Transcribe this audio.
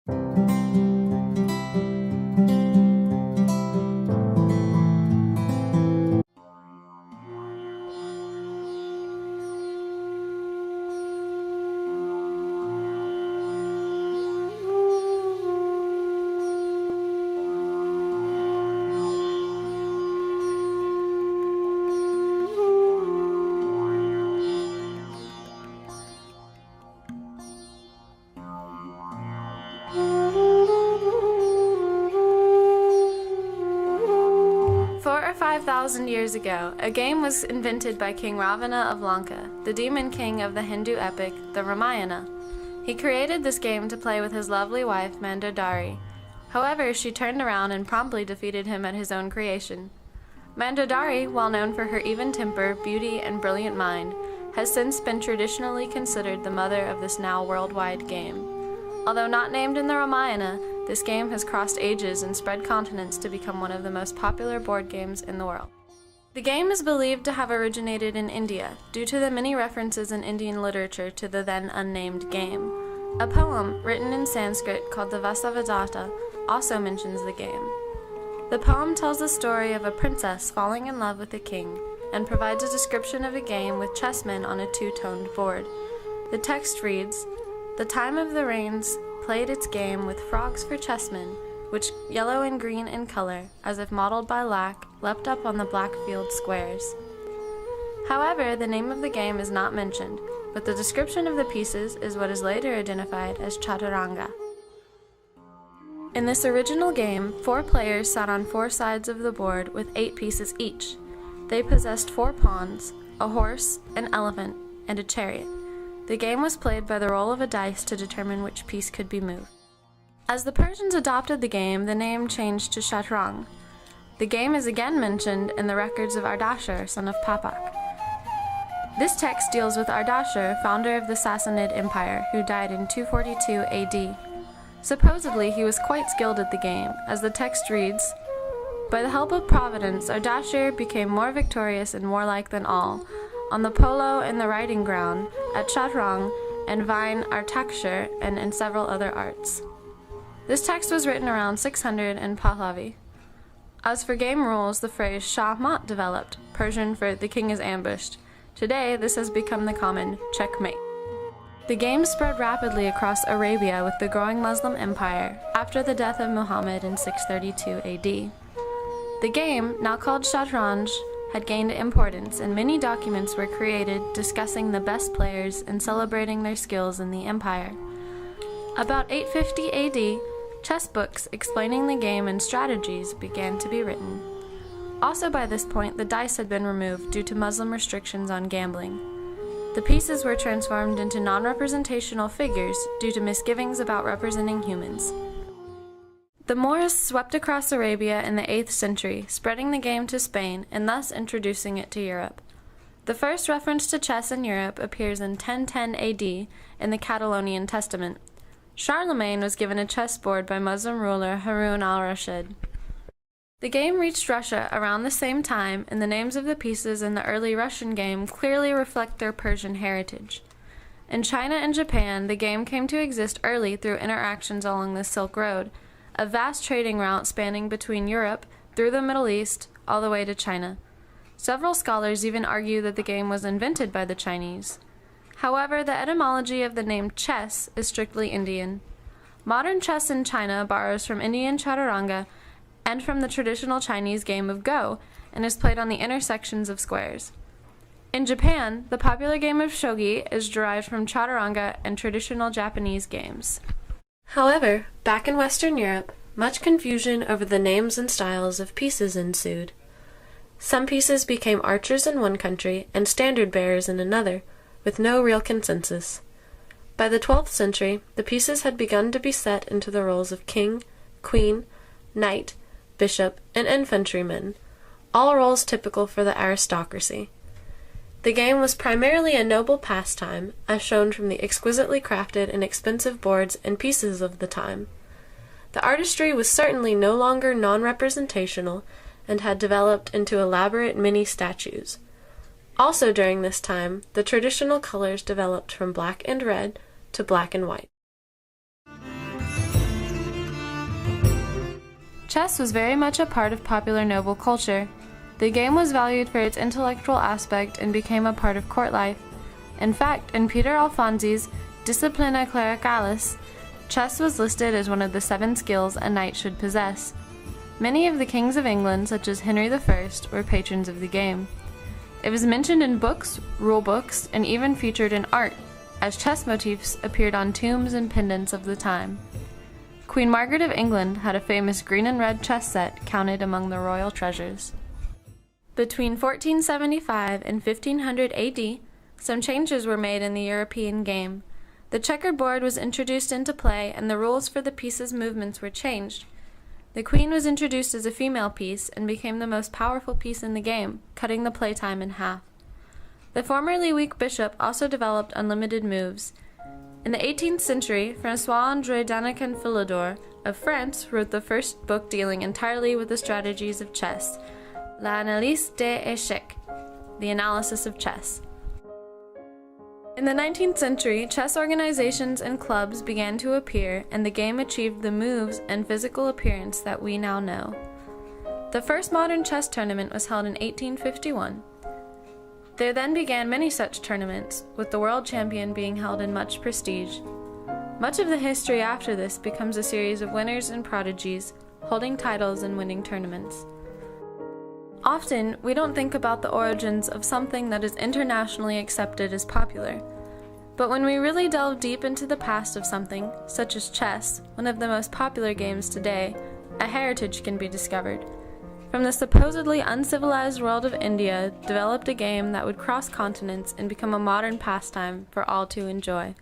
4,000 or 5,000 years ago, a game was invented by King Ravana of Lanka, the demon king of the Hindu epic, the Ramayana. He created this game to play with his lovely wife, Mandodari. However, she turned around and promptly defeated him at his own creation. Mandodari, well known for her even temper, beauty, and brilliant mind, has since been traditionally considered the mother of this now worldwide game. Although not named in the Ramayana, this game has crossed ages and spread continents to become one of the most popular board games in the world. The game is believed to have originated in India, due to the many references in Indian literature to the then unnamed game. A poem written in Sanskrit called the Vasavadatta also mentions the game. The poem tells the story of a princess falling in love with a king, and provides a description of a game with chessmen on a two-toned board. The text reads, "The time of the rains played its game with frogs for chessmen, which, yellow and green in color, as if mottled by lac, leapt up on the black field squares." However, the name of the game is not mentioned, but the description of the pieces is what is later identified as chaturanga. In this original game, 4 players sat on 4 sides of the board with 8 pieces each. They possessed 4 pawns, a horse, an elephant, and a chariot. The game was played by the roll of a dice to determine which piece could be moved. As the Persians adopted the game, the name changed to Shatrang. The game is again mentioned in the records of Ardashir, son of Papak. This text deals with Ardashir, founder of the Sassanid Empire, who died in 242 AD. Supposedly, he was quite skilled at the game, as the text reads, "By the help of Providence, Ardashir became more victorious and warlike than all, on the polo and the riding ground, at Shatrang and Vine Artakshir, and in several other arts." This text was written around 600 in Pahlavi. As for game rules, the phrase Shah Mat developed, Persian for "the king is ambushed." Today, this has become the common checkmate. The game spread rapidly across Arabia with the growing Muslim empire after the death of Muhammad in 632 AD. The game, now called Shatranj, had gained importance, and many documents were created discussing the best players and celebrating their skills in the empire. About 850 AD, chess books explaining the game and strategies began to be written. Also by this point, the dice had been removed due to Muslim restrictions on gambling. The pieces were transformed into non-representational figures due to misgivings about representing humans. The Moors swept across Arabia in the 8th century, spreading the game to Spain and thus introducing it to Europe. The first reference to chess in Europe appears in 1010 AD in the Catalonian Testament. Charlemagne was given a chessboard by Muslim ruler Harun al-Rashid. The game reached Russia around the same time, and the names of the pieces in the early Russian game clearly reflect their Persian heritage. In China and Japan, the game came to exist early through interactions along the Silk Road, a vast trading route spanning between Europe, through the Middle East, all the way to China. Several scholars even argue that the game was invented by the Chinese. However, the etymology of the name chess is strictly Indian. Modern chess in China borrows from Indian chaturanga and from the traditional Chinese game of Go, and is played on the intersections of squares. In Japan, the popular game of shogi is derived from chaturanga and traditional Japanese games. However, back in Western Europe, much confusion over the names and styles of pieces ensued. Some pieces became archers in one country and standard bearers in another, with no real consensus. By the 12th century, the pieces had begun to be set into the roles of king, queen, knight, bishop, and infantryman, all roles typical for the aristocracy. The game was primarily a noble pastime, as shown from the exquisitely crafted and expensive boards and pieces of the time. The artistry was certainly no longer non-representational and had developed into elaborate mini-statues. Also during this time, the traditional colors developed from black and red to black and white. Chess was very much a part of popular noble culture. The game was valued for its intellectual aspect and became a part of court life. In fact, in Peter Alfonsi's Disciplina Clericalis, chess was listed as one of the 7 skills a knight should possess. Many of the kings of England, such as Henry I, were patrons of the game. It was mentioned in books, rule books, and even featured in art, as chess motifs appeared on tombs and pendants of the time. Queen Margaret of England had a famous green and red chess set counted among the royal treasures. Between 1475 and 1500 AD, some changes were made in the European game. The checkered board was introduced into play and the rules for the pieces' movements were changed. The queen was introduced as a female piece and became the most powerful piece in the game, cutting the playtime in half. The formerly weak bishop also developed unlimited moves. In the 18th century, François-André Danican Philidor of France wrote the first book dealing entirely with the strategies of chess, L'analyse des échecs, the analysis of chess. In the 19th century, chess organizations and clubs began to appear, and the game achieved the moves and physical appearance that we now know. The first modern chess tournament was held in 1851. There then began many such tournaments, with the world champion being held in much prestige. Much of the history after this becomes a series of winners and prodigies, holding titles and winning tournaments. Often, we don't think about the origins of something that is internationally accepted as popular. But when we really delve deep into the past of something, such as chess, one of the most popular games today, a heritage can be discovered. From the supposedly uncivilized world of India developed a game that would cross continents and become a modern pastime for all to enjoy.